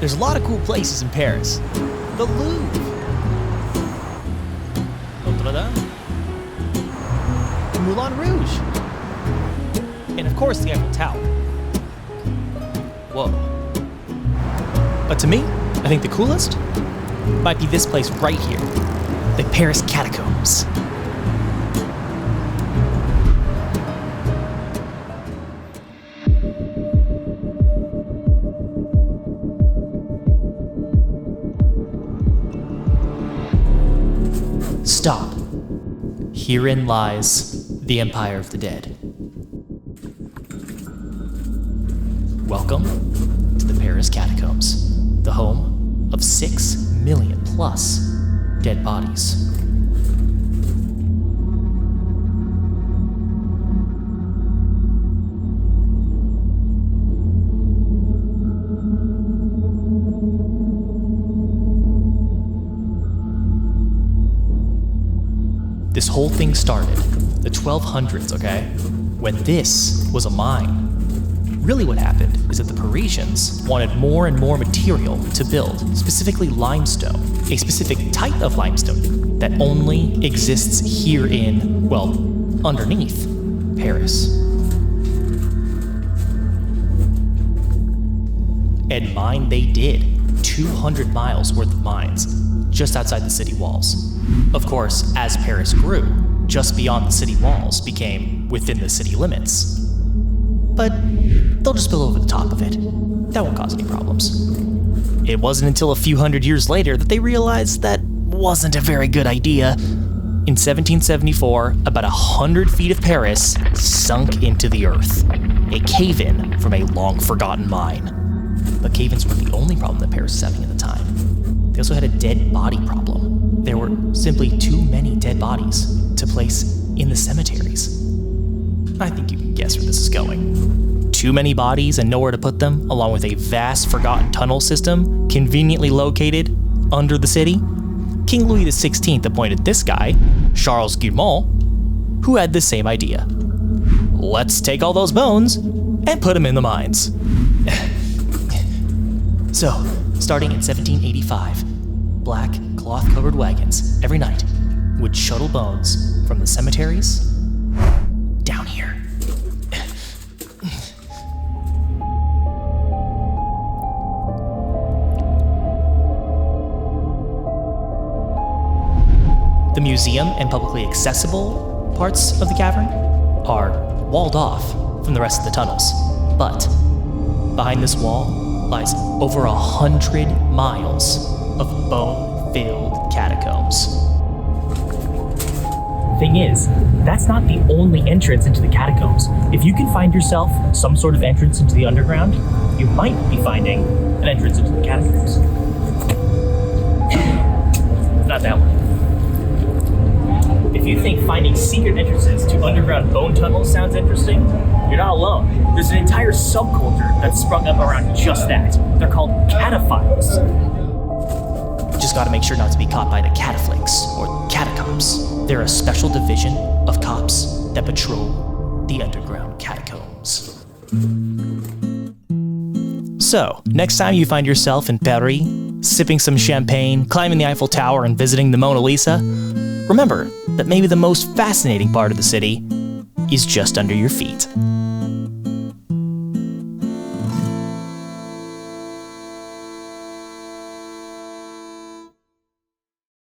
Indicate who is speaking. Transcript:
Speaker 1: There's a lot of cool places in Paris. The Louvre. Notre Dame. Moulin Rouge. And of course, the Eiffel Tower. Whoa. But to me, I think the coolest might be this place right here. The Paris Catacombs. Stop. Herein lies the Empire of the Dead. Welcome to the Paris Catacombs, the home of 6 million plus dead bodies. This whole thing started the 1200s, okay? When this was a mine. Really what happened is that the Parisians wanted more and more material to build, specifically limestone, a specific type of limestone that only exists here in, well, underneath Paris. And mine they did, 200 miles worth of mines, just outside the city walls. Of course, as Paris grew, just beyond the city walls became within the city limits. But they'll just build over the top of it. That won't cause any problems. It wasn't until a few hundred years later that they realized that wasn't a very good idea. In 1774, about 100 feet of Paris sunk into the earth, a cave-in from a long-forgotten mine. But cave-ins weren't the only problem that Paris was having at the time. They also had a dead body problem. There were simply too many dead bodies to place in the cemeteries. I think you can guess where this is going. Too many bodies and nowhere to put them, along with a vast forgotten tunnel system conveniently located under the city. King Louis XVI appointed this guy, Charles Guillemot, who had the same idea. Let's take all those bones and put them in the mines. So, starting in 1785, black cloth-covered wagons every night would shuttle bones from the cemeteries down here. The museum and publicly accessible parts of the cavern are walled off from the rest of the tunnels, but behind this wall lies over 100 miles of bone-filled catacombs. Thing is, that's not the only entrance into the catacombs. If you can find yourself some sort of entrance into the underground, you might be finding an entrance into the catacombs. Not that one. If you think finding secret entrances to underground bone tunnels sounds interesting, you're not alone. There's an entire subculture that's sprung up around just that. They're called cataphiles. Just gotta make sure not to be caught by the cataflakes or catacombs. They're a special division of cops that patrol the underground catacombs. So, next time you find yourself in Paris, sipping some champagne, climbing the Eiffel Tower, and visiting the Mona Lisa, remember that maybe the most fascinating part of the city is just under your feet.